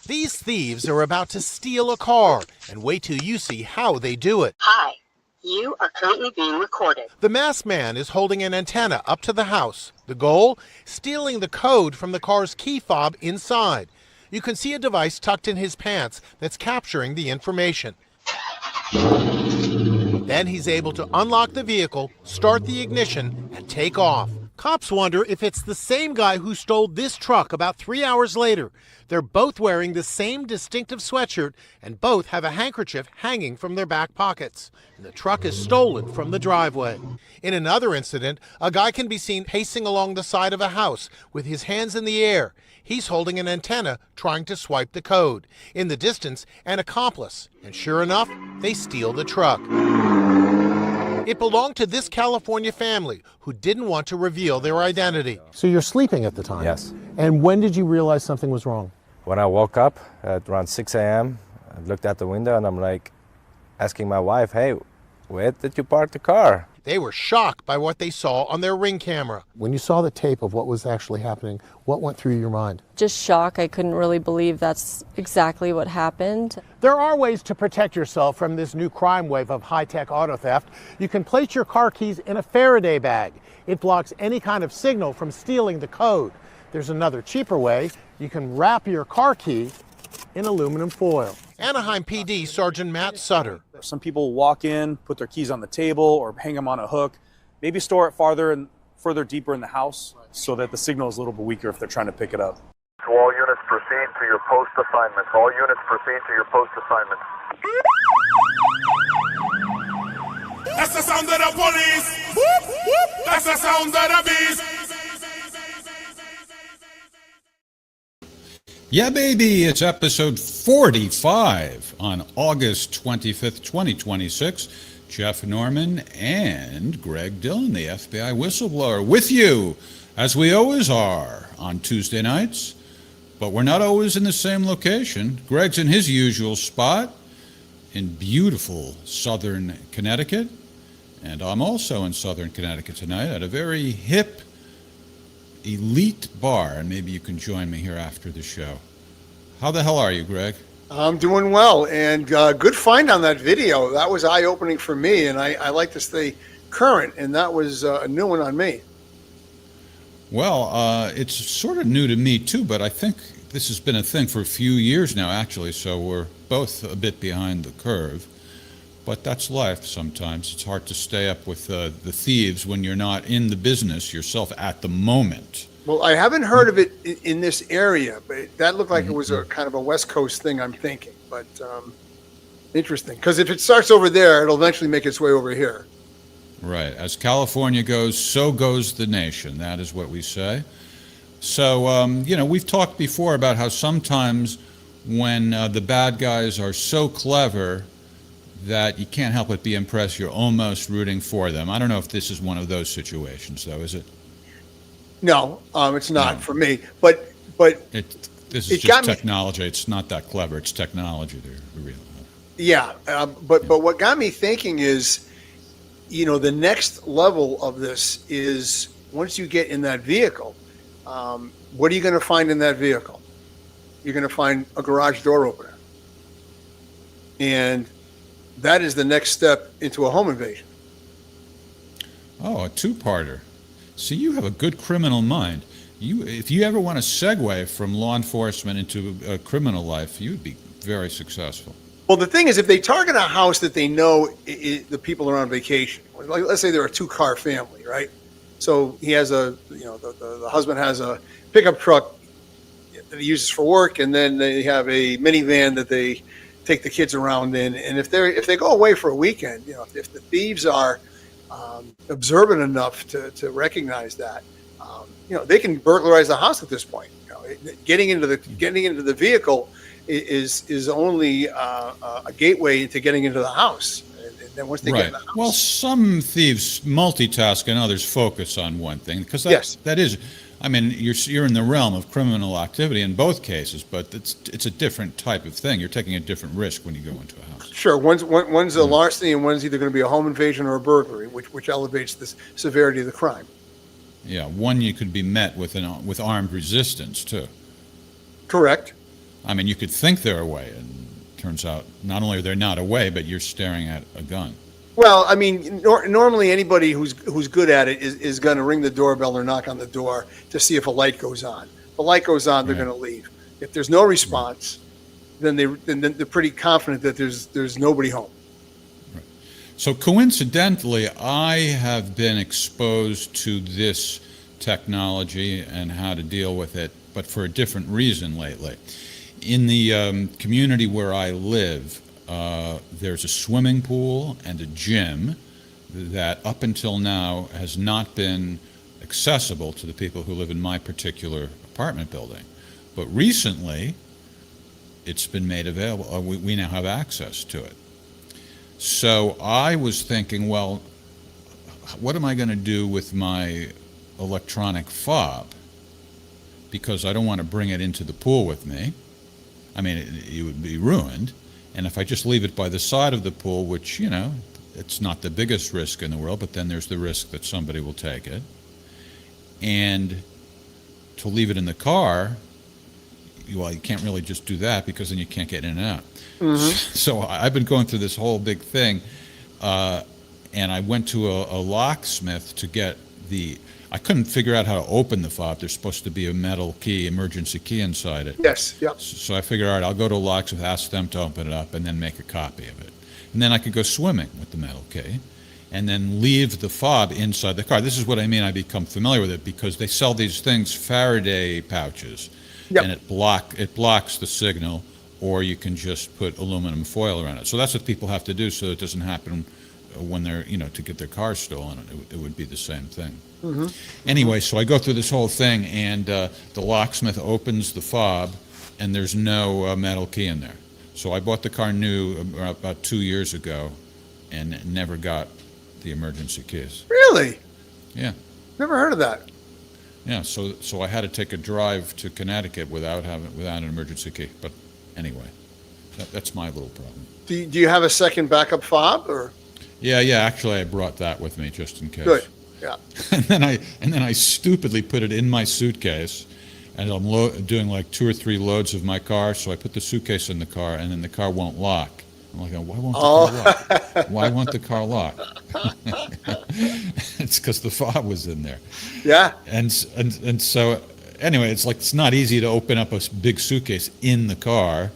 These thieves are about to steal a car, and wait till you see how they do it. Hi, you are currently being recorded. The masked man is holding an antenna up to the house. The goal? Stealing the code from the car's key fob inside. You can see a device tucked in his pants that's capturing the information. Then he's able to unlock the vehicle, start the ignition, and take off. Cops wonder if it's the same guy who stole this truck about 3 hours later. They're both wearing the same distinctive sweatshirt, and both have a handkerchief hanging from their back pockets. The truck is stolen from the driveway. In another incident, a guy can be seen pacing along the side of a house with his hands in the air. He's holding an antenna, trying to swipe the code. In the distance, an accomplice. And sure enough, they steal the truck. It belonged to this California family who didn't want to reveal their identity. So you're sleeping at the time? Yes. And when did you realize something was wrong? When I woke up at around 6 a.m., I looked out the window and I'm like asking my wife, hey, where did you park the car? They were shocked by what they saw on their Ring camera. When you saw the tape of what was actually happening, what went through your mind? Just shock. I couldn't really believe that's exactly what happened. There are ways to protect yourself from this new crime wave of high-tech auto theft. You can place your car keys in a Faraday bag. It blocks any kind of signal from stealing the code. There's another cheaper way. You can wrap your car key in aluminum foil. Anaheim PD Sergeant Matt Sutter. Some people walk in, put their keys on the table or hang them on a hook, maybe store it further deeper in the house so that the signal is a little bit weaker if they're trying to pick it up. To all units, proceed to your post assignments. All units, proceed to your post assignments. That's the sound of the police. Whoop, whoop. That's the sound of the beast. Yeah, baby, it's episode 45 on August 25th, 2026. Jeff Norman and Greg Dillon, the FBI whistleblower, with you, as we always are, on Tuesday nights. But we're not always in the same location. Greg's in his usual spot in beautiful southern Connecticut. And I'm also in southern Connecticut tonight at a very hip, elite bar, and maybe you can join me here after the show. How the hell are you, Greg? I'm doing well, and good find on that video. That was eye-opening for me, and I like to stay current, and that was a new one on me. Well, it's sort of new to me too, but I think this has been a thing for a few years now, actually, so we're both a bit behind the curve. But that's life sometimes. It's hard to stay up with the thieves when you're not in the business yourself at the moment. Well, I haven't heard of it in this area, but that looked like it was a kind of a West Coast thing, I'm thinking. But interesting, because if it starts over there, it'll eventually make its way over here. Right. As California goes, so goes the nation. That is what we say. So, we've talked before about how sometimes when the bad guys are so clever that you can't help but be impressed, you're almost rooting for them. I don't know if this is one of those situations, though, is it? No, it's not for me. But this is just technology. It's not that clever. It's technology. They're real. Yeah, but what got me thinking is, the next level of this is once you get in that vehicle, what are you going to find in that vehicle? You're going to find a garage door opener. And that is the next step into a home invasion. Oh, a two-parter. See, you have a good criminal mind. If you ever want to segue from law enforcement into a criminal life, you'd be very successful. Well, the thing is, if they target a house that they know the people are on vacation, like let's say they're a two-car family, right? So he has the husband has a pickup truck that he uses for work, and then they have a minivan that they take the kids around in. And if they go away for a weekend, if the thieves are observant enough to recognize that, they can burglarize the house at this point. Getting into the vehicle is only a gateway into getting into the house. And then once they get in the house, well, some thieves multitask and others focus on one thing, because that is. I mean, you're in the realm of criminal activity in both cases, but it's a different type of thing. You're taking a different risk when you go into a house. Sure, one's a larceny, and one's either going to be a home invasion or a burglary, which elevates the severity of the crime. Yeah, one you could be met with armed resistance too. Correct. I mean, you could think they're away, and turns out not only are they not away, but you're staring at a gun. Well, I mean, normally anybody who's good at it is going to ring the doorbell or knock on the door to see if a light goes on. If the light goes on, they're going to leave. If there's no response, then they're pretty confident that there's nobody home. Right. So coincidentally, I have been exposed to this technology and how to deal with it, but for a different reason lately. In the community where I live, there's a swimming pool and a gym that up until now has not been accessible to the people who live in my particular apartment building. But recently, it's been made available. We now have access to it. So I was thinking, well, what am I going to do with my electronic fob? Because I don't want to bring it into the pool with me. I mean, it would be ruined. And if I just leave it by the side of the pool, which, you know, it's not the biggest risk in the world, but then there's the risk that somebody will take it. And to leave it in the car, well, you can't really just do that because then you can't get in and out. Mm-hmm. So I've been going through this whole big thing, and I went to a locksmith to get I couldn't figure out how to open the fob. There's supposed to be a metal key, emergency key inside it. Yes, yep. So I figured, all right, I'll go to a locksmith, ask them to open it up, and then make a copy of it. And then I could go swimming with the metal key, and then leave the fob inside the car. This is what I mean, I become familiar with it, because they sell these things, Faraday pouches, yep. and it blocks the signal, or you can just put aluminum foil around it. So that's what people have to do so it doesn't happen when they're, to get their car stolen. It would be the same thing. Mm-hmm. Anyway, so I go through this whole thing, and the locksmith opens the fob, and there's no metal key in there. So I bought the car new about 2 years ago, and never got the emergency keys. Really? Yeah. Never heard of that. Yeah. So I had to take a drive to Connecticut without an emergency key. But anyway, that's my little problem. Do you have a second backup fob, or? Yeah. Actually, I brought that with me just in case. Good. Yeah. And then I stupidly put it in my suitcase, and I'm doing like 2 or 3 loads of my car. So I put the suitcase in the car, and then the car won't lock. I'm like, why won't the car lock? Why won't the car lock? It's because the fob was in there. Yeah. And so anyway, it's not easy to open up a big suitcase in the car.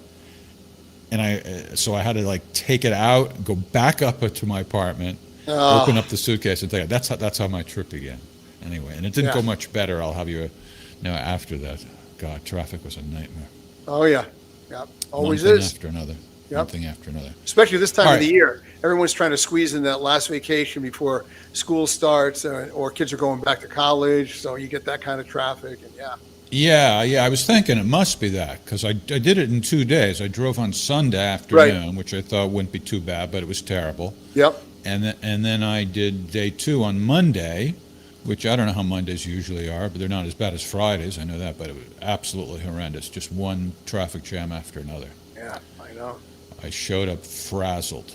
And so I had to like take it out, go back up to my apartment, open up the suitcase, and take it. That's how my trip began. Anyway, and it didn't go much better. I'll have you know after that. God, traffic was a nightmare. Oh yeah, yeah, always One thing is. after another. Yep. One thing after another. Especially this time of the year, everyone's trying to squeeze in that last vacation before school starts, or kids are going back to college. So you get that kind of traffic, and Yeah, I was thinking it must be that, because I did it in 2 days. I drove on Sunday afternoon, which I thought wouldn't be too bad, but it was terrible. Yep. And then I did day 2 on Monday, which I don't know how Mondays usually are, but they're not as bad as Fridays. I know that, but it was absolutely horrendous. Just one traffic jam after another. Yeah, I know. I showed up frazzled.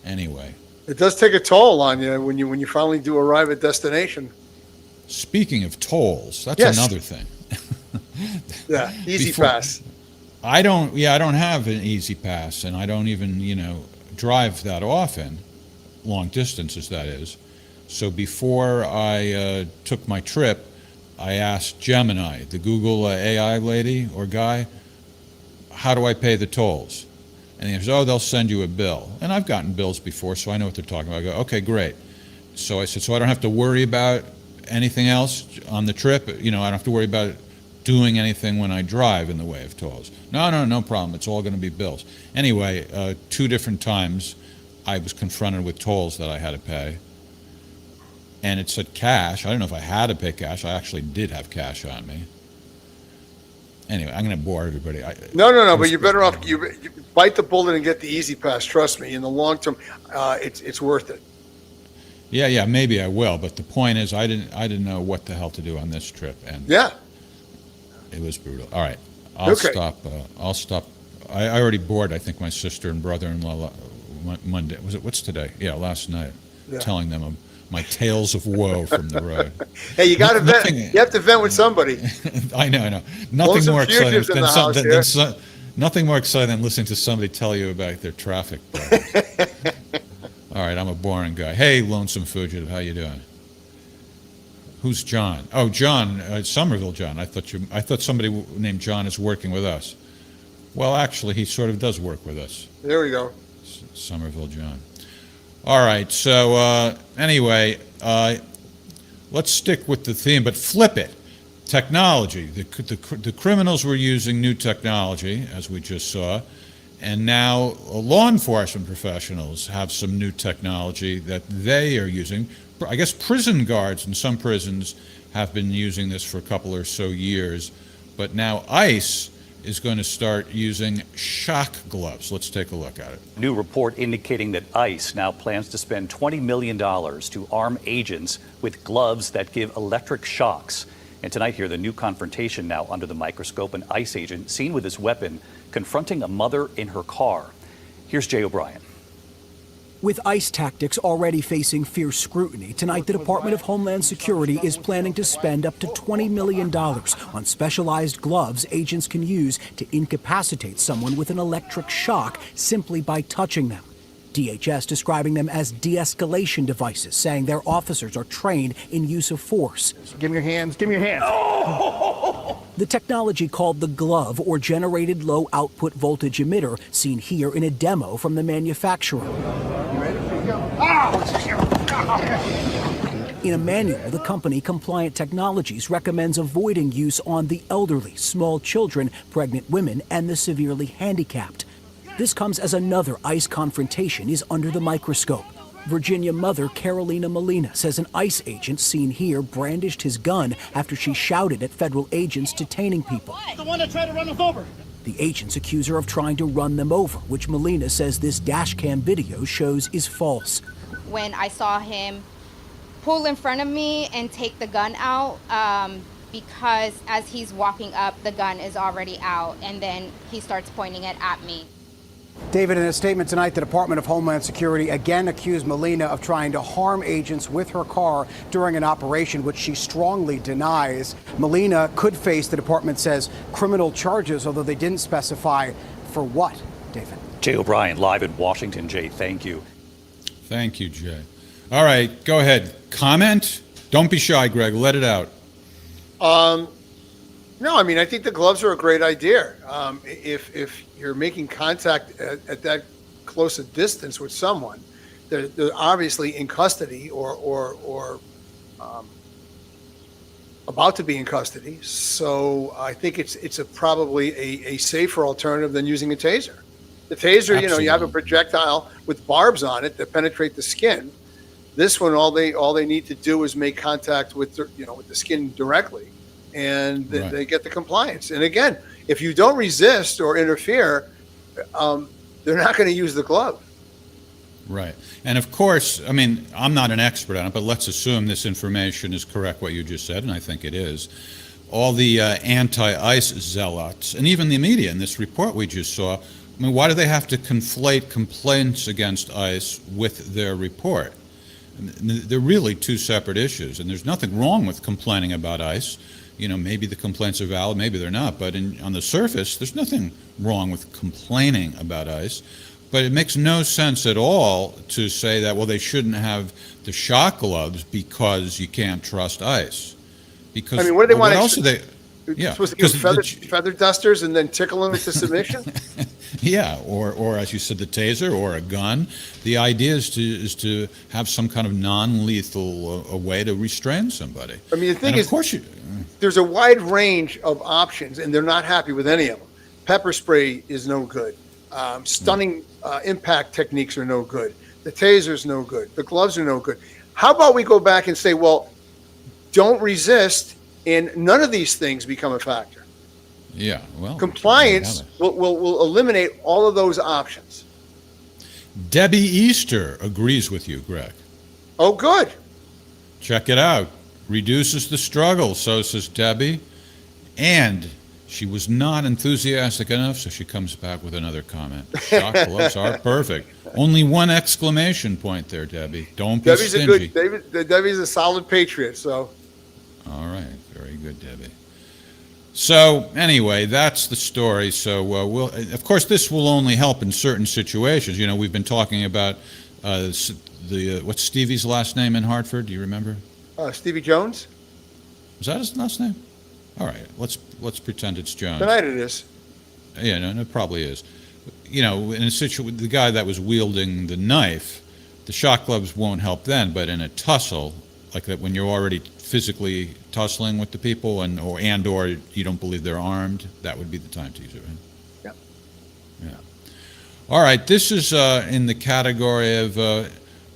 Anyway. It does take a toll on you when you finally do arrive at destination. Speaking of tolls, that's another thing. Yeah, Easy Pass. I don't have an Easy Pass, and I don't even, drive that often, long distances that is. So before I took my trip, I asked Gemini, the Google AI lady or guy, how do I pay the tolls? And he says, they'll send you a bill. And I've gotten bills before, so I know what they're talking about. I go, okay, great. So I said, so I don't have to worry about anything else on the trip? I don't have to worry about doing anything when I drive in the way of tolls. No problem. It's all going to be bills. Anyway, 2 different times I was confronted with tolls that I had to pay. And it said cash. I don't know if I had to pay cash. I actually did have cash on me. Anyway, I'm going to bore everybody. No, but you're better off. You bite the bullet and get the Easy Pass. Trust me, in the long term, it's worth it. Yeah, maybe I will. But the point is, I didn't know what the hell to do on this trip, and it was brutal. All right, I'll stop. I already bored. I think my sister and brother-in-law Monday. What's today? Yeah, last night, telling them my tales of woe from the road. Hey, you got to vent. You have to vent with somebody. I know. Nothing more exciting Nothing more exciting than listening to somebody tell you about their traffic problems. All right, I'm a boring guy. Hey, Lonesome Fugitive, how you doing? Who's John? Oh, John, Somerville John. I thought somebody named John is working with us. Well, actually, he sort of does work with us. There we go. Somerville John. All right, so anyway, let's stick with the theme, but flip it. Technology. The criminals were using new technology, as we just saw, and now law enforcement professionals have some new technology that they are using. I guess prison guards in some prisons have been using this for a couple or so years, but now ICE is going to start using shock gloves. Let's take a look at it. New report indicating that ICE now plans to spend $20 million to arm agents with gloves that give electric shocks. And tonight here, the new confrontation now under the microscope, an ICE agent seen with his weapon confronting a mother in her car. Here's Jay O'Brien. With ICE tactics already facing fierce scrutiny, tonight the Department of Homeland Security is planning to spend up to $20 million on specialized gloves agents can use to incapacitate someone with an electric shock simply by touching them. DHS describing them as de-escalation devices, saying their officers are trained in use of force. Give me your hands, give me your hands. Oh! The technology called the glove, or generated low output voltage emitter, seen here in a demo from the manufacturer. You ready? Here you go. Oh! In a manual, the company Compliant Technologies recommends avoiding use on the elderly, small children, pregnant women, and the severely handicapped. This comes as another ICE confrontation is under the microscope. Virginia mother Carolina Molina says an ICE agent seen here brandished his gun after she shouted at federal agents detaining people. The one that tried to run us over. The agents accuse her of trying to run them over, which Molina says this dash cam video shows is false. When I saw him pull in front of me and take the gun out, because as he's walking up, the gun is already out, and then he starts pointing it at me. David, in a statement tonight, the Department of Homeland Security again accused Molina of trying to harm agents with her car during an operation, which she strongly denies. Molina could face, the department says, criminal charges, although they didn't specify for what, David. Jay O'Brien, live in Washington. Jay, thank you. Thank you, Jay. All right, go ahead. Comment? Don't be shy, Greg. Let it out. No, I mean, I think the gloves are a great idea. If you're making contact at that close a distance with someone, they're obviously in custody or about to be in custody. So I think it's probably a safer alternative than using a taser. The taser, Absolutely. You have a projectile with barbs on it that penetrate the skin. This one, all they need to do is make contact with with the skin directly. And Right. they get the compliance. And again, if you don't resist or interfere, they're not going to use the glove. Right. And of course, I mean, I'm not an expert on it, but let's assume this information is correct, what you just said, and I think it is. All the anti-ICE zealots, and even the media in this report we just saw, I mean, why do they have to conflate complaints against ICE with their report? They're really two separate issues, and there's nothing wrong with complaining about ICE. Maybe the complaints are valid, maybe they're not, but on the surface, there's nothing wrong with complaining about ICE. But it makes no sense at all to say that, well, they shouldn't have the shock gloves because you can't trust ICE. Because I mean, what do they want? What else are they? Yeah, supposed to give feather dusters and then tickle them into submission? Yeah, or as you said, the taser or a gun. The idea is to have some kind of non-lethal a way to restrain somebody. I mean, the thing is, of course there's a wide range of options, and they're not happy with any of them. Pepper spray is no good. Stunning impact techniques are no good. The taser's no good. The gloves are no good. How about we go back and say, well, don't resist, and none of these things become a factor. Yeah, well, compliance will eliminate all of those options. Debbie Easter agrees with you, Greg. Oh, good. Check it out. Reduces the struggle, so says Debbie. And she was not enthusiastic enough, so she comes back with another comment. Shock gloves are perfect. Only one exclamation point there, Debbie. Don't be stingy. Debbie's a solid patriot, so. All right, very good, Debbie. So anyway, that's the story. So of course, this will only help in certain situations. You know, we've been talking about what's Stevie's last name in Hartford? Do you remember? Stevie Jones. Was that his last name? All right, let's pretend it's Jones. Tonight it is. Yeah, no, it probably is. You know, in a situation, the guy that was wielding the knife, the shock gloves won't help then. But in a tussle like that, when you're already physically tussling with the people, or you don't believe they're armed, that would be the time to use it, right? Yep. Yeah. All right, this is in the category of,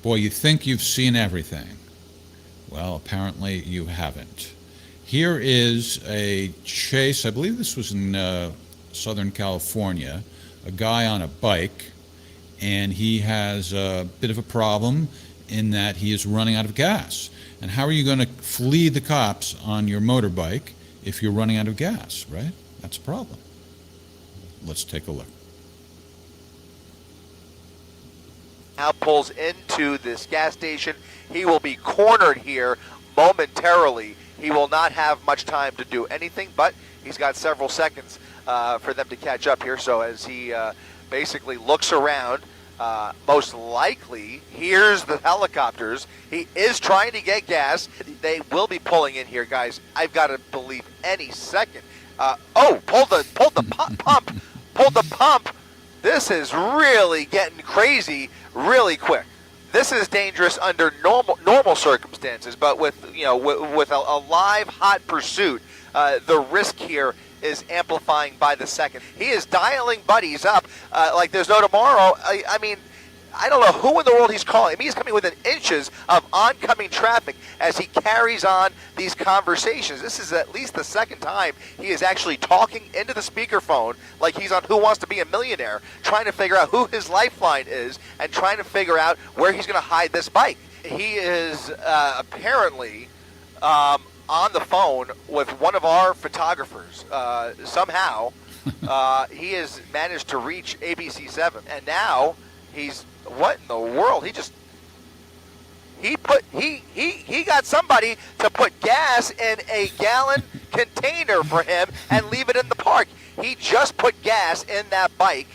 boy, you think you've seen everything. Well, apparently you haven't. Here is a chase, I believe this was in Southern California, a guy on a bike, and he has a bit of a problem in that he is running out of gas. And how are you going to flee the cops on your motorbike if you're running out of gas, right? That's a problem. Let's take a look. Now pulls into this gas station. He will be cornered here momentarily. He will not have much time to do anything, but he's got several seconds for them to catch up here. So as he basically looks around, most likely here's the helicopters. He is trying to get gas. They will be pulling in here, guys. I've got to believe any second. Pulled the pump. This is really getting crazy really quick. This is dangerous under normal circumstances, but with a live hot pursuit, the risk here is amplifying by the second. He is dialing buddies up like there's no tomorrow. I mean, I don't know who in the world he's calling. I mean, he's coming within inches of oncoming traffic as he carries on these conversations. This is at least the second time he is actually talking into the speakerphone like he's on Who Wants to Be a Millionaire, trying to figure out who his lifeline is and trying to figure out where he's going to hide this bike. He is apparently on the phone with one of our photographers. Somehow he has managed to reach ABC7, and now he's, what in the world? He got somebody to put gas in a gallon container for him and leave it in the park. He just put gas in that bike.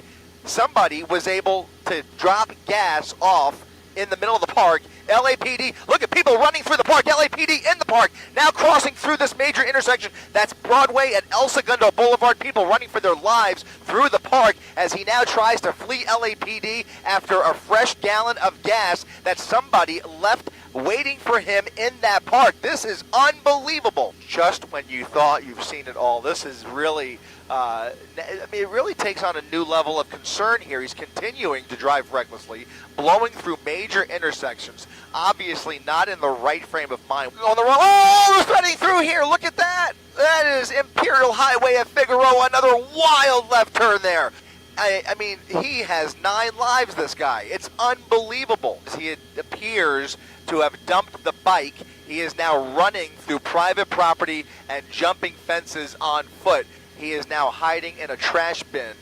Somebody was able to drop gas off in the middle of the park. LAPD, look at people running through the park. LAPD in the park, now crossing through this major intersection. That's Broadway and El Segundo Boulevard. People running for their lives through the park as he now tries to flee LAPD after a fresh gallon of gas that somebody left waiting for him in that park. This is unbelievable. Just when you thought you've seen it all, this is really, it really takes on a new level of concern here. He's continuing to drive recklessly, blowing through major intersections, obviously not in the right frame of mind. On the road, we're threading through here. Look at that. That is Imperial Highway at Figueroa. Another wild left turn there. I mean, he has 9 lives, this guy. It's unbelievable. He appears to have dumped the bike. He is now running through private property and jumping fences on foot. He is now hiding in a trash bin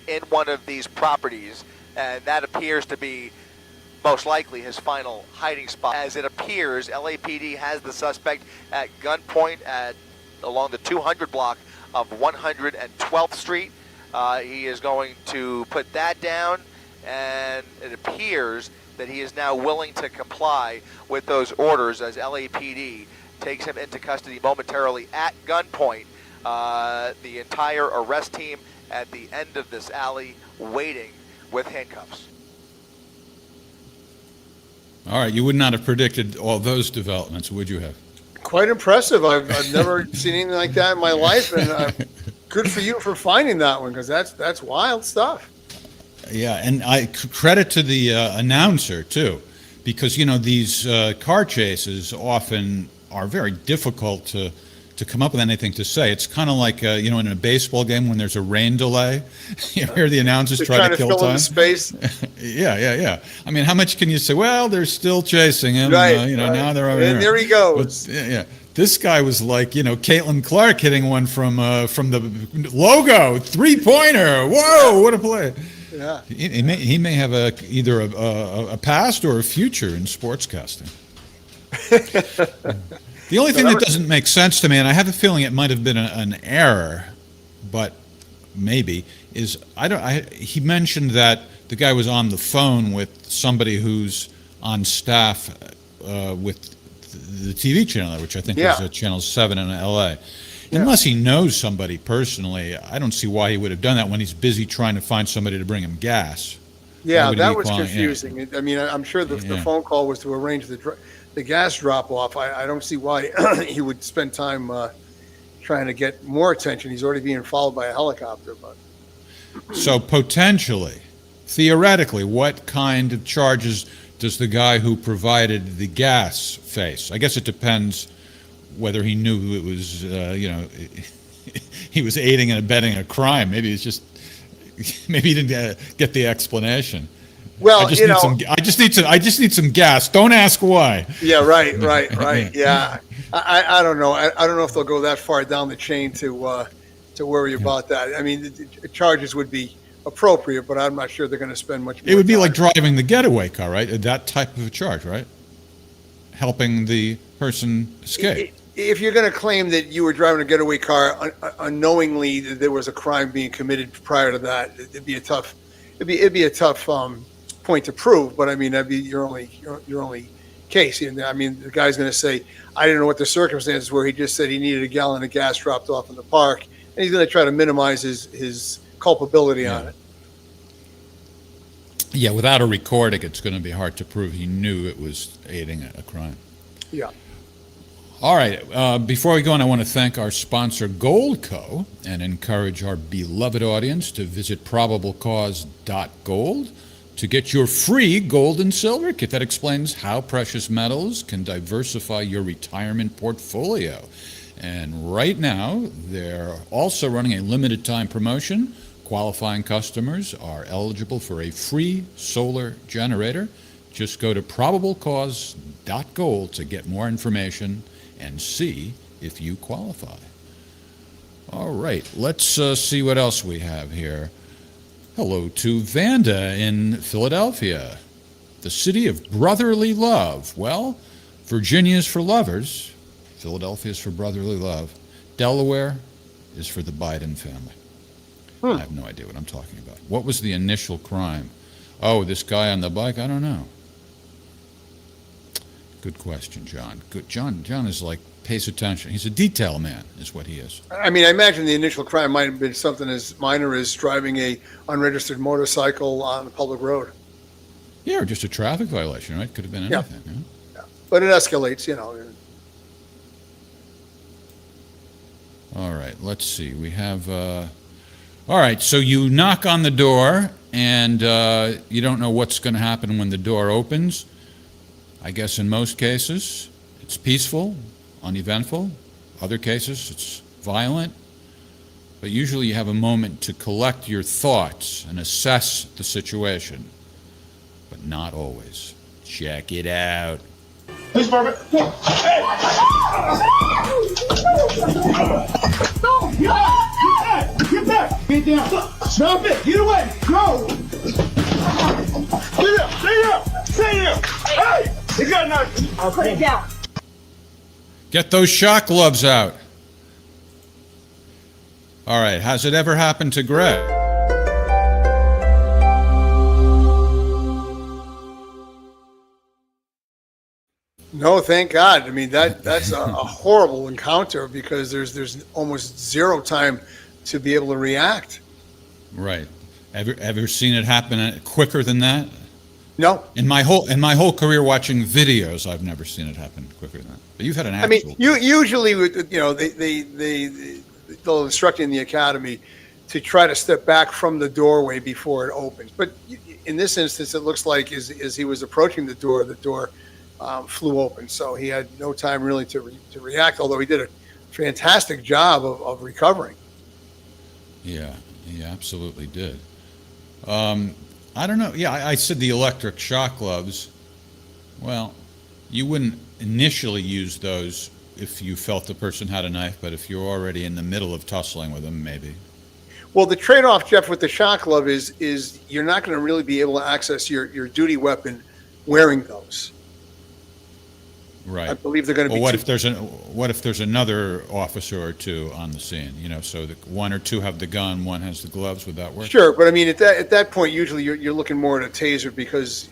in one of these properties, and that appears to be most likely his final hiding spot. As it appears, LAPD has the suspect at gunpoint along the 200 block of 112th Street. He is going to put that down, and it appears that he is now willing to comply with those orders as LAPD takes him into custody momentarily at gunpoint. The entire arrest team at the end of this alley waiting with handcuffs. All right, you would not have predicted all those developments, would you have? Quite impressive. I've never seen anything like that in my life, and good for you for finding that one, because that's wild stuff. Yeah, and I credit to the announcer too, because these car chases often are very difficult to come up with anything to say. It's kind of like in a baseball game when there's a rain delay, you hear the announcers try to kill fill time. In the space. Yeah. I mean, how much can you say? Well, they're still chasing him. Right. Right. Now they're over and there he goes. But, yeah. This guy was like, Caitlin Clark hitting one from the logo 3-pointer. Whoa, what a play! Yeah. He may have either a past or a future in sportscasting. The only thing that doesn't make sense to me, and I have a feeling it might have been an error, but maybe, is he mentioned that the guy was on the phone with somebody who's on staff with the TV channel, which I think is Channel 7 in LA. Unless he knows somebody personally, I don't see why he would have done that when he's busy trying to find somebody to bring him gas. Yeah, that was confusing. I mean, I'm sure the phone call was to arrange the gas drop-off. I don't see why he would spend time trying to get more attention. He's already being followed by a helicopter. But So potentially, theoretically, what kind of charges does the guy who provided the gas face? I guess it depends whether he knew it was, he was aiding and abetting a crime. Maybe he didn't get the explanation. Well, I just need some gas. Don't ask why. Yeah, right. Yeah, I don't know. I don't know if they'll go that far down the chain to worry about that. I mean, the charges would be appropriate, but I'm not sure they're going to spend much more It would be time. like driving the getaway car, right? That type of a charge, right? Helping the person escape. If you're going to claim that you were driving a getaway car unknowingly, that there was a crime being committed prior to that, it'd be a tough point to prove. But I mean, that'd be your only case. And I mean, the guy's going to say, I didn't know what the circumstances were. He just said he needed a gallon of gas dropped off in the park, and he's going to try to minimize his culpability on it. Yeah, without a recording, it's going to be hard to prove he knew it was aiding a crime. Yeah. All right. Before we go on, I want to thank our sponsor, Goldco, and encourage our beloved audience to visit probablecause.gold to get your free gold and silver kit that explains how precious metals can diversify your retirement portfolio. And right now, they're also running a limited time promotion. Qualifying customers are eligible for a free solar generator. Just go to probablecause.gold to get more information and see if you qualify. All right, let's see what else we have here. Hello to Vanda in Philadelphia, the city of brotherly love. Well, Virginia is for lovers. Philadelphia is for brotherly love. Delaware is for the Biden family. I have no idea what I'm talking about. What was the initial crime? Oh, this guy on the bike? I don't know. Good question, John. Good. John is like, pays attention. He's a detail man, is what he is. I mean, I imagine the initial crime might have been something as minor as driving a unregistered motorcycle on a public road. Yeah, or just a traffic violation, right? Could have been anything. Yeah. But it escalates, All right, let's see. We have... All right, so you knock on the door, and you don't know what's going to happen when the door opens. I guess in most cases, it's peaceful, uneventful. Other cases, it's violent. But usually you have a moment to collect your thoughts and assess the situation. But not always. Check it out. Police Department. Hey! Get back! Get down! Stop it! Get away! Go! Stay there! Stay there! Stay there! Hey! You got nothing! I'll put it down. Get those shock gloves out. All right, has it ever happened to Greg? No, thank God. I mean, that's a horrible encounter because there's almost zero time to be able to react. Right. Ever seen it happen quicker than that? No. In my whole career watching videos, I've never seen it happen quicker than that. But you've had an actual. I mean, usually, they'll instruct you in the academy to try to step back from the doorway before it opens. But in this instance, it looks like as he was approaching the door flew open. So he had no time really to react, although he did a fantastic job of recovering. Yeah, he absolutely did. I don't know. Yeah, I said the electric shock gloves. Well, you wouldn't initially use those if you felt the person had a knife, but if you're already in the middle of tussling with them, maybe. Well, the trade-off, Jeff, with the shock glove is you're not going to really be able to access your duty weapon wearing those. Right. I believe they're going to Well, be. what if there's another officer or two on the scene? You know, so that one or two have the gun, one has the gloves. Would that work? Sure, but I mean, at that point, usually you're looking more at a taser because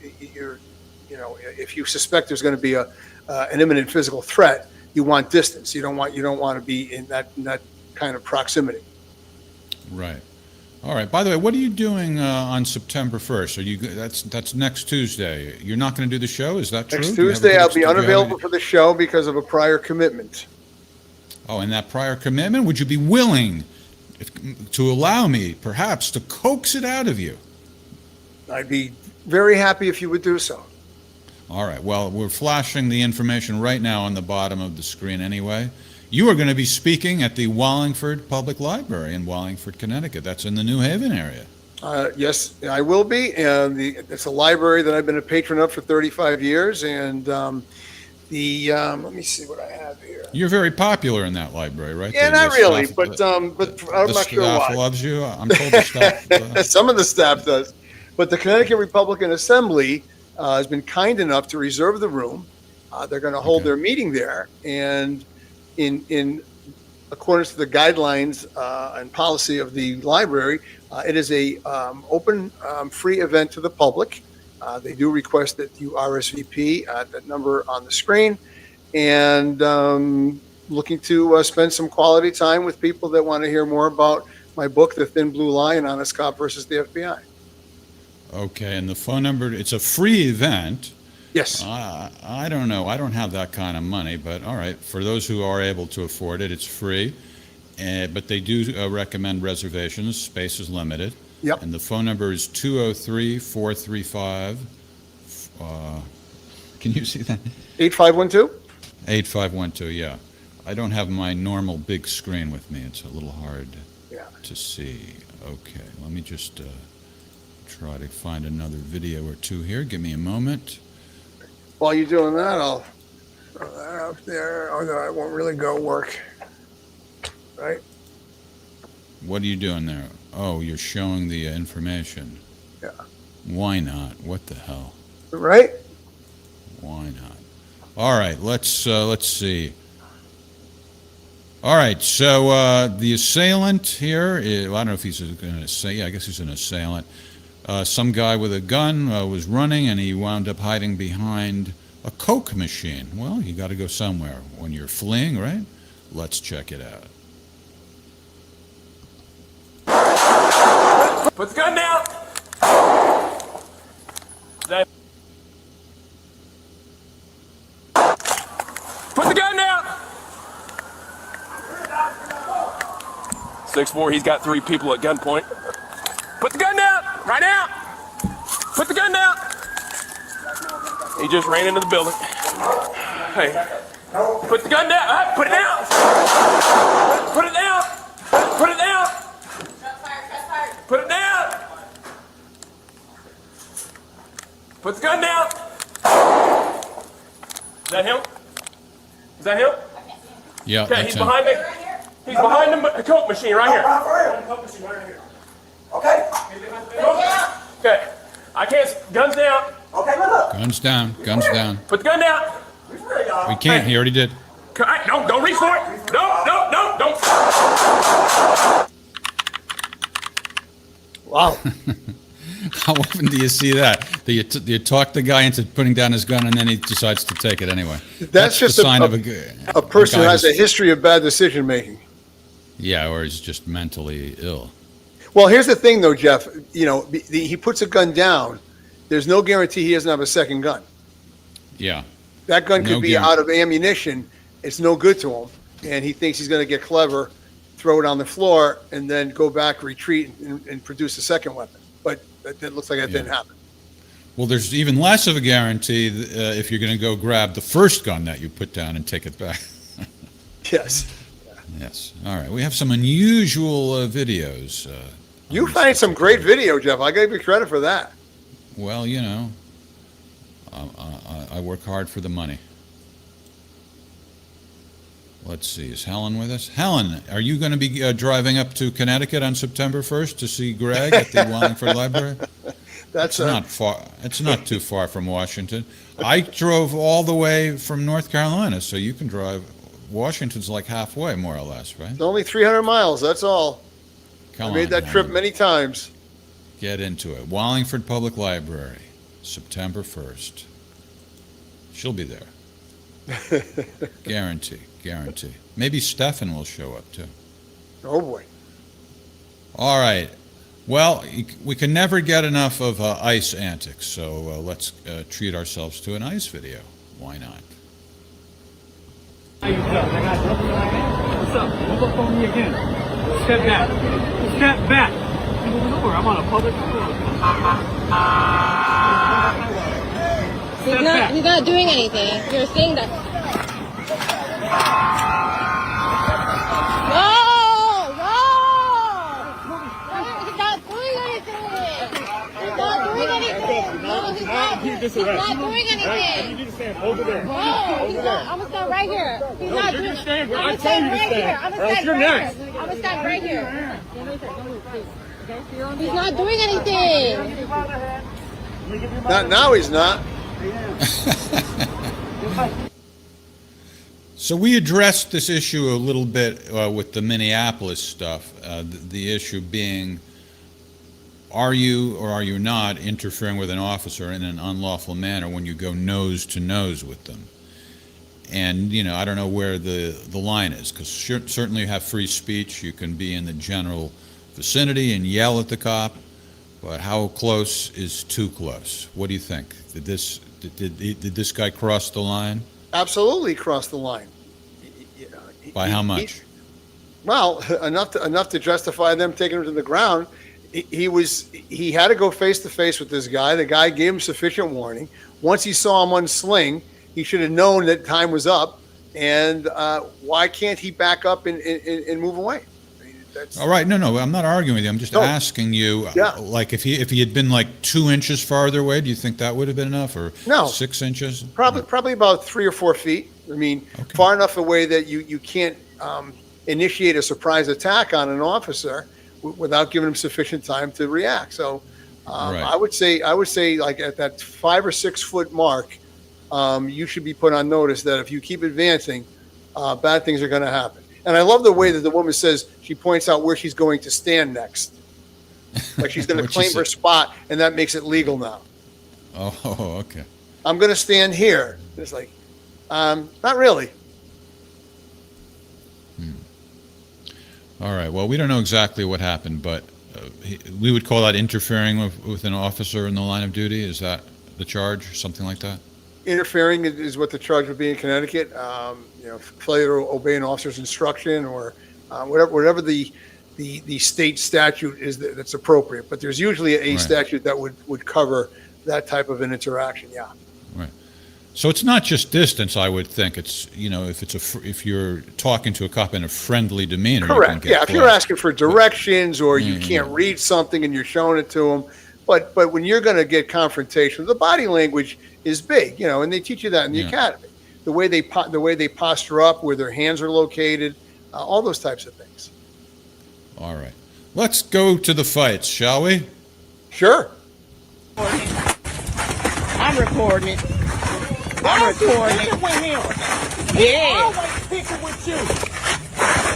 if you suspect there's going to be an imminent physical threat, you want distance. You don't want to be in that kind of proximity. Right. All right. By the way, what are you doing on September 1st? Are you? That's next Tuesday. You're not going to do the show? Is that true? Next Tuesday, I'll be unavailable for the show because of a prior commitment. Oh, and that prior commitment, would you be willing to allow me, perhaps, to coax it out of you? I'd be very happy if you would do so. All right. Well, we're flashing the information right now on the bottom of the screen anyway. You are going to be speaking at the Wallingford Public Library in Wallingford, Connecticut. That's in the New Haven area. Yes, I will be. It's a library that I've been a patron of for 35 years. And let me see what I have here. You're very popular in that library, right? Yeah, not really, but I'm not sure why. The staff loves you. I'm told the staff. Some of the staff does. But the Connecticut Republican Assembly has been kind enough to reserve the room. They're going to hold their meeting there. And in accordance to the guidelines and policy of the library, it is a open, free event to the public. They do request that you RSVP at that number on the screen, and looking to spend some quality time with people that want to hear more about my book, The Thin Blue Line: Honest Cop versus the FBI. Okay, and the phone number, it's a free event. Yes. I don't know. I don't have that kind of money, but all right. For those who are able to afford it, it's free. But they do recommend reservations. Space is limited. Yep. And the phone number is 203-435. Can you see that? 8512? 8512, yeah. I don't have my normal big screen with me. It's a little hard to see. Okay, let me just try to find another video or two here. Give me a moment. While you're doing that, I'll throw that out there. Oh, no, it won't really go work. Right? What are you doing there? Oh, you're showing the information. Yeah. Why not? What the hell? Right? Why not? All right, let's see. All right, so the assailant here, I don't know if he's going to say, I guess he's an assailant. Some guy with a gun was running, and he wound up hiding behind a Coke machine. Well, you got to go somewhere when you're fleeing, right? Let's check it out. Put the gun down. Put the gun down. 6'4", he's got 3 people at gunpoint. Put the gun down, right now. Put the gun down. He just ran into the building. Hey, put the gun down. Put it down. Put it down. Put it down. Put it down. Put the gun down. Is that him? Is that him? Yeah, okay, that's he's him. behind me. He's behind the Coke machine right here. Okay. Okay. I can't. Guns down. Okay, look. Guns down. Guns down. Put the gun down. We can't. He already did. Don't reach for it. No, don't. Wow. How often do you see that? Do you talk the guy into putting down his gun, and then he decides to take it anyway? That's just the sign of a person who has who's- a history of bad decision making. Yeah, or he's just mentally ill. Well, here's the thing, though, Jeff. You know, he puts a gun down. There's no guarantee he doesn't have a second gun. Yeah. That gun No could be guarantee. out of ammunition. It's no good to him, and he thinks he's going to get clever, throw it on the floor, and then go back, retreat, and produce a second weapon. But that looks like that didn't happen. Well, there's even less of a guarantee if you're going to go grab the first gun that you put down and take it back. Yes. Yes. All right. We have some unusual videos. You find some great video, Jeff. I give you credit for that. Well, you know, I work hard for the money. Let's see. Is Helen with us? Helen, are you going to be driving up to Connecticut on September 1st to see Greg at the Wallingford Library? That's not far. It's not too far from Washington. I drove all the way from North Carolina, so you can drive. Washington's like halfway, more or less, right? It's only 300 miles. That's all. I made that trip many times. Get into it. Wallingford Public Library, September 1st. She'll be there. Guarantee. Maybe Stefan will show up too. Oh boy. All right. Well, we can never get enough of ice antics, so let's treat ourselves to an ice video. Why not? How you feel? What's up? Don't look on me again. Step back. Step back. I'm moving over. I'm on a public road. He's not doing anything. You're saying that. No! He's not doing anything. He's not doing anything. No, he's not doing anything. You need to stand over there. No, he's not. I'm gonna stand right here. He's not doing anything. I'm gonna stand stand right here. I'm gonna stand right here. I'm gonna stand right here. He's not doing anything. Not now. He's not. So we addressed this issue a little bit with the Minneapolis stuff, the issue being, are you or are you not interfering with an officer in an unlawful manner when you go nose to nose with them? And, you know, I don't know where the line is, because certainly you have free speech. You can be in the general vicinity and yell at the cop, but how close is too close? What do you think? Did this guy cross the line? Absolutely crossed the line. By how much? Well, enough to justify them taking him to the ground. He had to go face to face with this guy. The guy gave him sufficient warning. Once he saw him unsling, he should have known that time was up. And why can't he back up and move away? All right, no, I'm not arguing with you. I'm just asking you, like, if he had been like 2 inches farther away, do you think that would have been enough, or 6 inches? Probably about 3 or 4 feet. I mean, far enough away that you can't initiate a surprise attack on an officer without giving him sufficient time to react. So, I would say, like at that 5 or 6 foot mark, you should be put on notice that if you keep advancing, bad things are going to happen. And I love the way that the woman says, she points out where she's going to stand next. Like she's going to claim her spot, and that makes it legal now. Oh, okay. I'm going to stand here. It's like, not really. All right. Well, we don't know exactly what happened, but we would call that interfering with an officer in the line of duty. Is that the charge, something like that? Interfering is what the charge would be in Connecticut. Failure to obey an officer's instruction, or whatever the state statute is that's appropriate. But there's usually a statute that would cover that type of an interaction. Yeah. Right. So it's not just distance, I would think. It's, if you're talking to a cop in a friendly demeanor. Correct. If you're asking for directions, or you can't read something and you're showing it to them. But when you're going to get confrontation, the body language is big, and they teach you that in the academy. The way they posture up, where their hands are located, all those types of things. All right. Let's go to the fights, shall we? Sure. I'm recording it. I'm recording it. With him. Yeah. Always picking with you.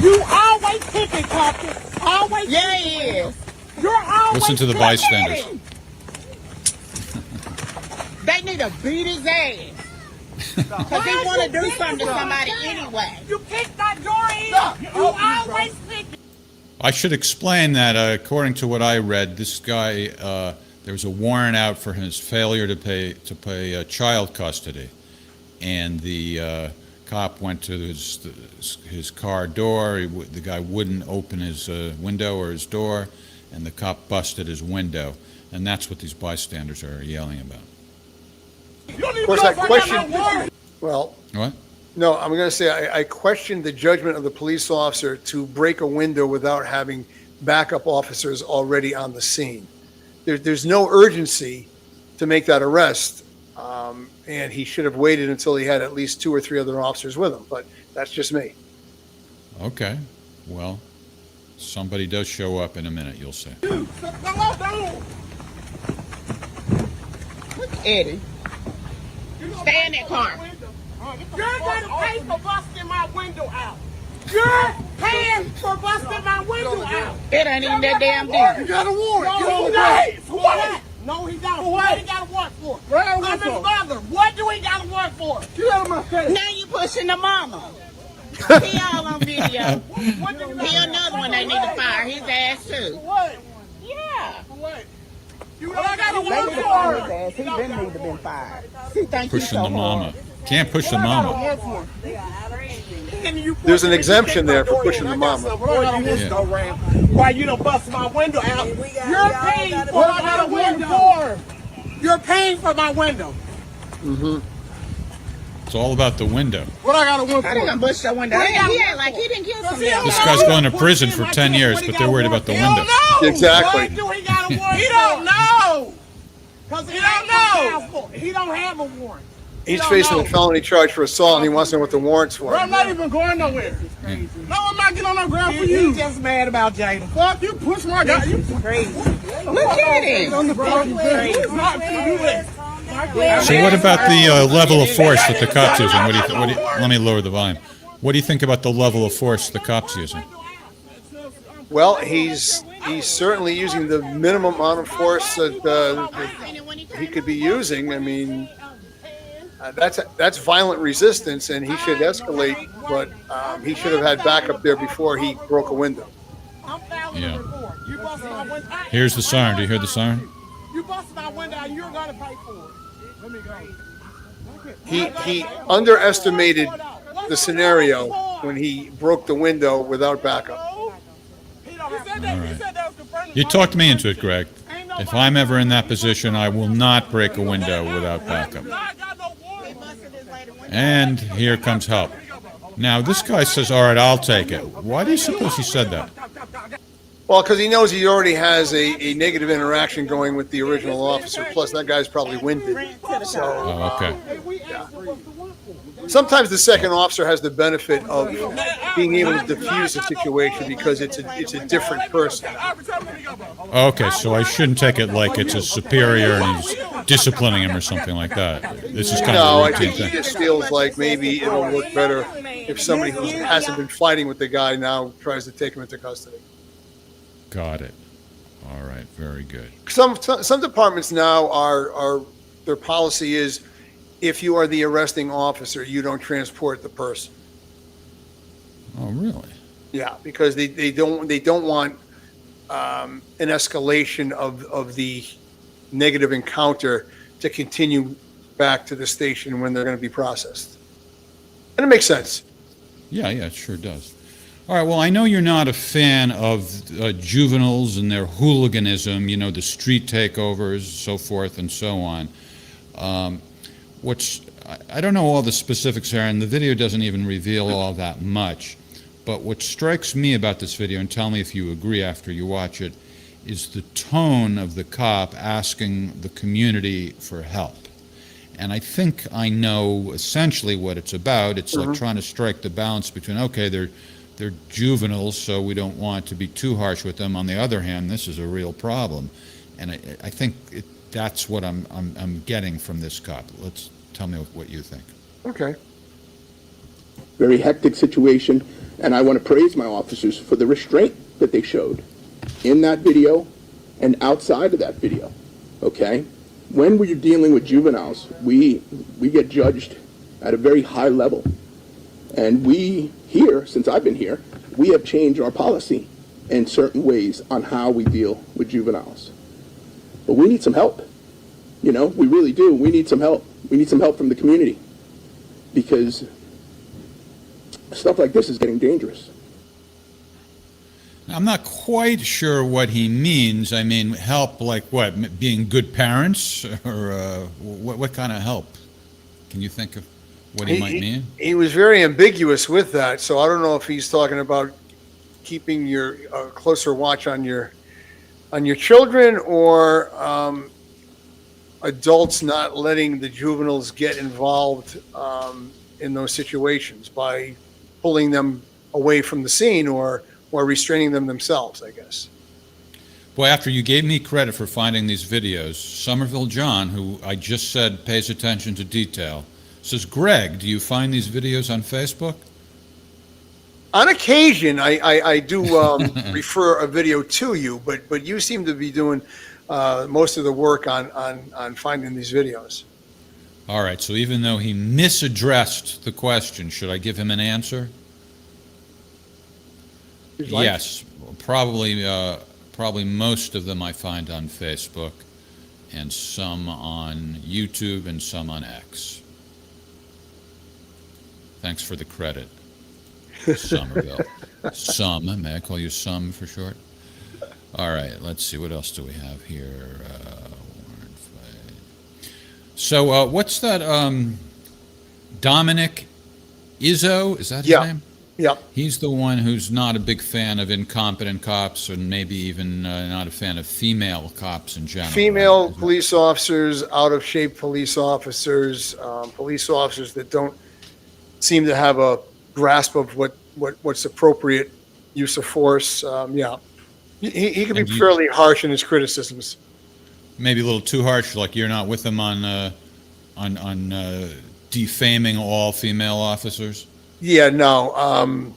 You always picking, Captain. Always. Yeah, he is. You're always listen to the bystanders. They need to beat his ass. Because they want to do something to somebody anyway. You picked that door in. You always pick. I should explain that according to what I read, this guy, there was a warrant out for his failure to pay child custody, and the cop went to his car door. The guy wouldn't open his window or his door, and the cop busted his window, and that's what these bystanders are yelling about. Of course, I question. Well, what? No, I'm going to say I question the judgment of the police officer to break a window without having backup officers already on the scene. There's no urgency to make that arrest, and he should have waited until he had at least 2 or 3 other officers with him. But that's just me. Okay. Well, somebody does show up in a minute, you'll see. Eddie. Stay in that car. You're gonna pay for busting my window out. You're paying for busting my window out. It ain't even that damn deal. You got a warrant. No, for what? No, he got a warrant. What he got a warrant for? I'm his mother. What do he got a warrant for? Get out of my face. Now you pushing the mama. He all on video. He another one they need to fire his ass too. What? Yeah. What? I got a warrant for his ass. He been need to been fired. Pushing the mama. Can't push the mama. There's an exemption there for pushing the mama. Why you don't bust my window out? You're paying for my window. You're paying for my window. Mm-hmm. It's all about the window. What I got to win for? I didn't bust your window. Yeah, like he didn't kill somebody. This guy's going to prison for 10 years, but they're worried about the window. Exactly. What do he got a warrant? He don't know. Because he don't know. He don't have a warrant. He's facing a felony charge for assault, and he wants to know what the warrant's for. Bro, I'm not even going nowhere. No, I'm not getting on that ground for you. He's just mad about Jada. Fuck, you push my guy. You crazy. Look at it. So what about the level of force that the cops using? Let me lower the volume. What do you think about the level of force the cops using? Well, he's certainly using the minimum amount of force that he could be using. I mean, that's violent resistance, and he should escalate. But he should have had backup there before he broke a window. Yeah. Here's the siren. Do you hear the siren? You bust my window, and you're gonna pay for it. Let me go. He underestimated the scenario when he broke the window without backup. All right. You talked me into it, Greg. If I'm ever in that position, I will not break a window without backup. And here comes help. Now, this guy says, all right, I'll take it. Why do you suppose he said that? Well, because he knows he already has a negative interaction going with the original officer. Plus, that guy's probably winded. So, okay. Yeah. Sometimes the second officer has the benefit of being able to diffuse the situation because it's a different person. Okay, so I shouldn't take it like it's a superior and he's disciplining him or something like that. This is kind of a routine thing. thing. He just feels like maybe it'll work better if somebody who hasn't been fighting with the guy now tries to take him into custody. Got it. All right, very good. Some departments now are their policy is if you are the arresting officer, you don't transport the person. Oh, really? Yeah, because they don't want an escalation of the negative encounter to continue back to the station when they're going to be processed. And it makes sense. Yeah, it sure does. All right, well, I know you're not a fan of juveniles and their hooliganism, you know, the street takeovers, so forth and so on. I don't know all the specifics here, and the video doesn't even reveal all that much, but what strikes me about this video, and tell me if you agree after you watch it, is the tone of the cop asking the community for help. And I think I know essentially what it's about. It's like trying to strike the balance between, okay, they're juveniles, so we don't want to be too harsh with them. On the other hand, this is a real problem. And I think that's what I'm getting from this cop. Let's tell me what you think. Okay. Very hectic situation, and I want to praise my officers for the restraint that they showed in that video and outside of that video, okay? When we're dealing with juveniles, we get judged at a very high level. And we here, since I've been here, we have changed our policy in certain ways on how we deal with juveniles. But we need some help. You know, we really do. We need some help. We need some help from the community because stuff like this is getting dangerous. I'm not quite sure what he means. I mean, help like what? Being good parents? Or what kind of help? Can you think of what he might mean? He was very ambiguous with that, so I don't know if he's talking about keeping your closer watch on your children or adults not letting the juveniles get involved in those situations by pulling them away from the scene or restraining them themselves, I guess. Boy, after you gave me credit for finding these videos, Somerville John, who I just said pays attention to detail, says, Greg, do you find these videos on Facebook? On occasion, I do refer a video to you, but you seem to be doing most of the work on finding these videos. All right, so even though he misaddressed the question, should I give him an answer? Like? Yes, probably most of them I find on Facebook, and some on YouTube and some on X. Thanks for the credit, Somerville. Some, may I call you Some for short? All right, let's see, what else do we have here? So what's that, Dominic Izzo, is that his name? Yeah. He's the one who's not a big fan of incompetent cops, and maybe even not a fan of female cops in general. Female police officers, out-of-shape police officers that don't seem to have a grasp of what's appropriate use of force. Yeah, he can be fairly harsh in his criticisms. Maybe a little too harsh, like you're not with him on defaming all female officers. Yeah, no.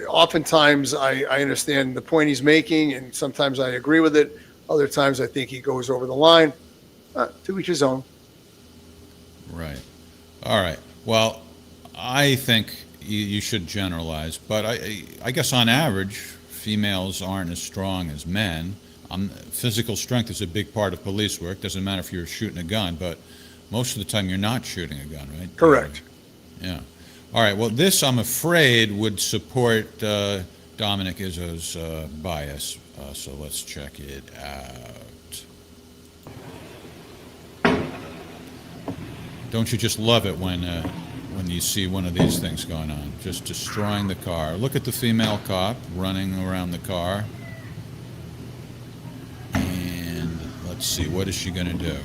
Oftentimes I understand the point he's making, and sometimes I agree with it. Other times I think he goes over the line. To each his own. Right. All right. Well, I think you should generalize, but I guess on average, females aren't as strong as men. Physical strength is a big part of police work. Doesn't matter if you're shooting a gun, but most of the time you're not shooting a gun, right? Correct. Yeah. All right. Well, this, I'm afraid, would support Dominic Izzo's bias. So let's check it out. Don't you just love it when you see one of these things going on? Just destroying the car. Look at the female cop running around the car. And let's see, what is she going to do?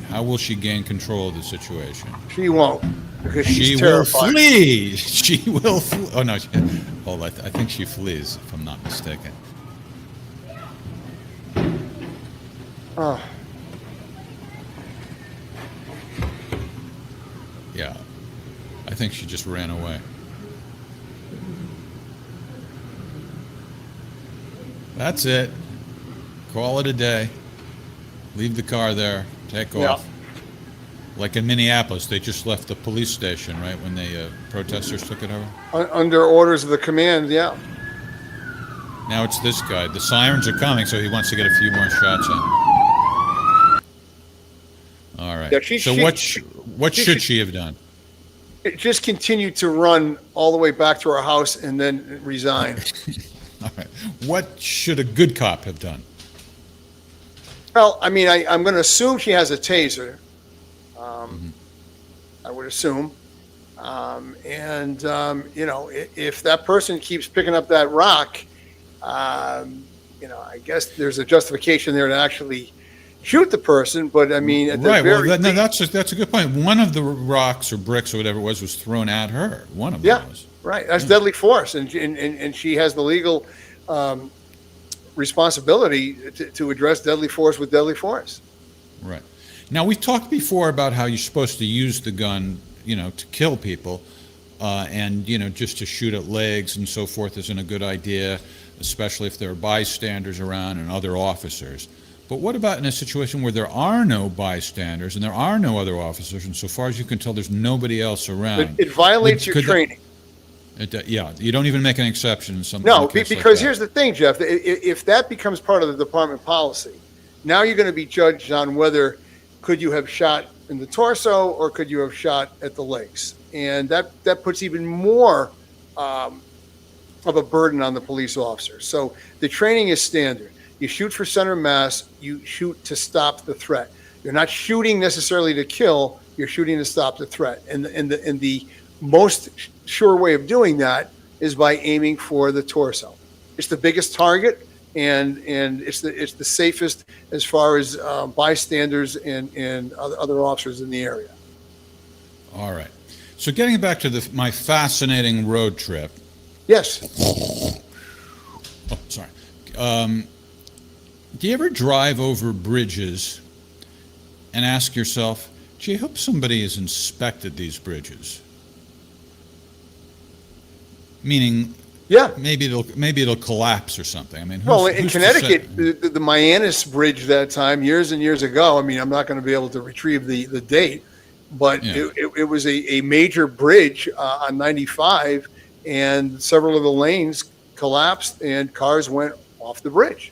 How will she gain control of the situation? She won't. Because she's will terrified. flee. She will flee. Oh, no. Hold on. I think she flees, if I'm not mistaken. Oh. Yeah. I think she just ran away. That's it. Call it a day. Leave the car there. Take off. Like in Minneapolis, they just left the police station, right, when the protesters took it over? Under orders of the command, yeah. Now it's this guy. The sirens are coming, so he wants to get a few more shots in. All right. Yeah, so what should she have done? Just continue to run all the way back to her house and then resign. All right. What should a good cop have done? Well, I mean, I'm going to assume she has a taser. I would assume. If that person keeps picking up that rock, I guess there's a justification there to actually shoot the person. But I mean, at the very that's a good point. One of the rocks or bricks or whatever it was thrown at her. One of them was. Right. That's deadly force, and she has the legal responsibility to address deadly force with deadly force. Right. Now, we've talked before about how you're supposed to use the gun, to kill people, and, just to shoot at legs and so forth isn't a good idea, especially if there are bystanders around and other officers. But what about in a situation where there are no bystanders and there are no other officers, and so far as you can tell, there's nobody else around? It violates your training. You don't even make an exception in some No, case because like here's the thing, Jeff. If that becomes part of the department policy, now you're going to be judged on whether could you have shot in the torso or could you have shot at the legs, and that puts even more of a burden on the police officer. So the training is standard. You shoot for center mass. You shoot to stop the threat. You're not shooting necessarily to kill. You're shooting to stop the threat, and the most sure way of doing that is by aiming for the torso. It's the biggest target, and it's the safest as far as bystanders and other officers in the area. All right. So getting back to my fascinating road trip. Yes. Oh, sorry. Do you ever drive over bridges and ask yourself, gee, I hope somebody has inspected these bridges? Meaning, yeah, maybe it'll collapse or something. I mean, well, in Connecticut, the Mianus Bridge that time, years and years ago. I mean, I'm not going to be able to retrieve the date, but it was a major bridge on 95, and several of the lanes collapsed and cars went off the bridge.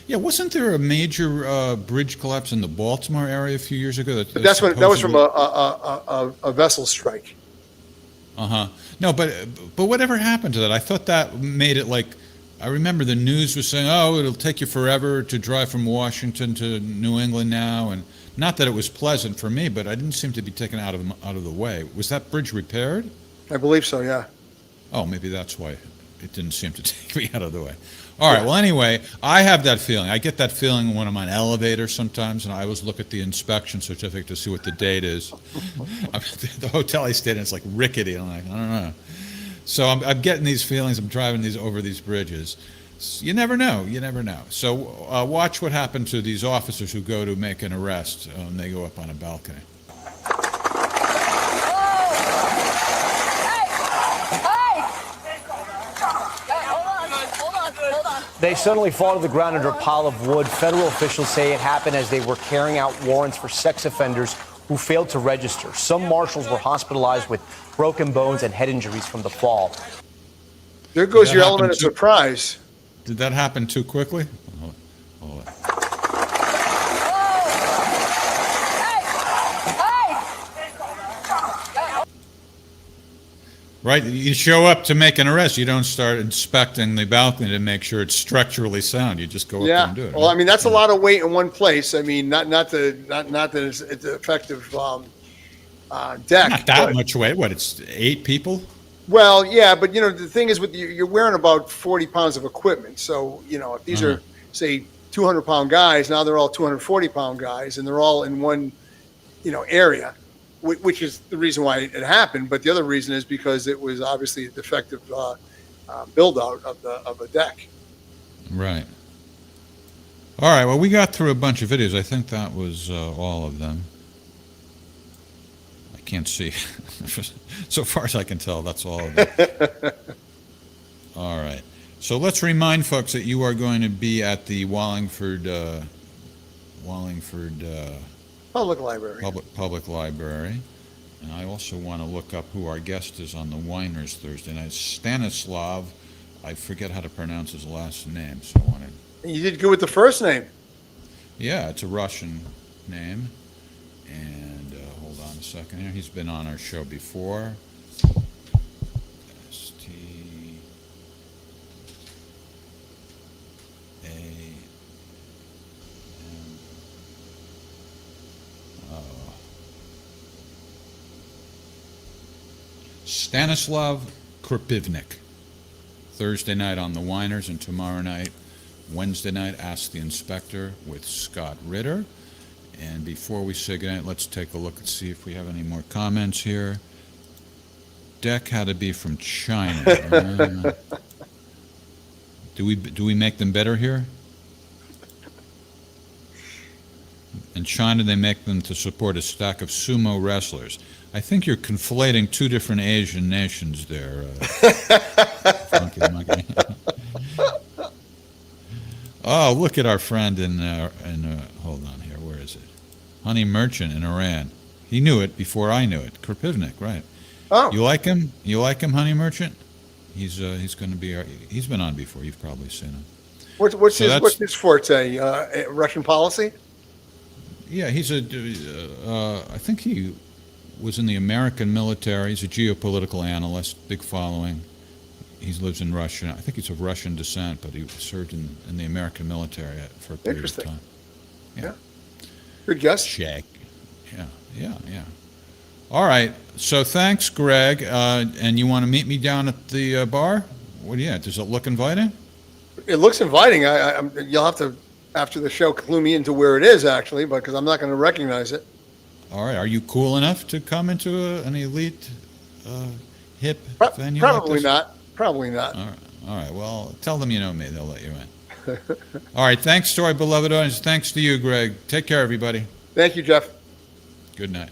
Yeah, wasn't there a major bridge collapse in the Baltimore area a few years ago? But that was from a vessel strike. No, but whatever happened to that? I thought that made it like, I remember the news was saying, oh, it'll take you forever to drive from Washington to New England now, and not that it was pleasant for me, but I didn't seem to be taken out of the way. Was that bridge repaired? I believe so, yeah. Oh, maybe that's why it didn't seem to take me out of the way. All right, well, anyway, I have that feeling. I get that feeling when I'm on an elevator sometimes, and I always look at the inspection certificate to see what the date is. The hotel I stayed in is like rickety. I'm like, I don't know. So I'm getting these feelings. I'm driving over these bridges. You never know. You never know. So watch what happened to these officers who go to make an arrest when they go up on a balcony. They suddenly fall to the ground under a pile of wood. Federal officials say it happened as they were carrying out warrants for sex offenders who failed to register. Some marshals were hospitalized with broken bones and head injuries from the fall. There goes your element of surprise. Did that happen too quickly? Hold on. Right, you show up to make an arrest. You don't start inspecting the balcony to make sure it's structurally sound. You just go up there and do it. Well, I mean, that's a lot of weight in one place. I mean, not that it's an effective deck. Not that much weight. What? It's 8 people. Well, yeah, but you know the thing is, with you're wearing about 40 pounds of equipment. So you know if these are say 200-pound guys, now they're all 240-pound guys, and they're all in one area. Which is the reason why it happened, but the other reason is because it was obviously a defective build-out of a deck. Right. All right. Well, we got through a bunch of videos. I think that was all of them. I can't see. So far as I can tell, that's all of them. All right. So let's remind folks that you are going to be at the Wallingford Public Library. Public Library. And I also want to look up who our guest is on the Winers Thursday night. Stanislav. I forget how to pronounce his last name, so I want to... You did good with the first name. Yeah, it's a Russian name. And hold on a second here. He's been on our show before. Stanislav Krapivnik. Thursday night on the Winers, and tomorrow night, Wednesday night, Ask the Inspector with Scott Ritter. And before we say goodnight, let's take a look and see if we have any more comments here. Deck had to be from China. Do we make them better here? In China, they make them to support a stack of sumo wrestlers. I think you're conflating 2 different Asian nations there. Funky Monkey. Oh, look at our friend in hold on here. Where is it? Honey Merchant in Iran. He knew it before I knew it. Krapivnik, right? Oh, you like him? You like him, Honey Merchant? He's going to be. He's been on before. You've probably seen him. What's his forte? Russian policy? Yeah, he's I think he was in the American military. He's a geopolitical analyst, big following. He lives in Russia. I think he's of Russian descent, but he served in the American military for a period of time. Yeah. Good guess. Check. Yeah. All right. So thanks, Greg. And you want to meet me down at the bar? What do you have? Does it look inviting? It looks inviting. You'll have to, after the show, clue me into where it is, actually, because I'm not going to recognize it. All right. Are you cool enough to come into an elite, hip venue? Probably like this? not. Probably not. All right. Well, tell them you know me. They'll let you in. All right. Thanks to our beloved audience. Thanks to you, Greg. Take care, everybody. Thank you, Jeff. Good night.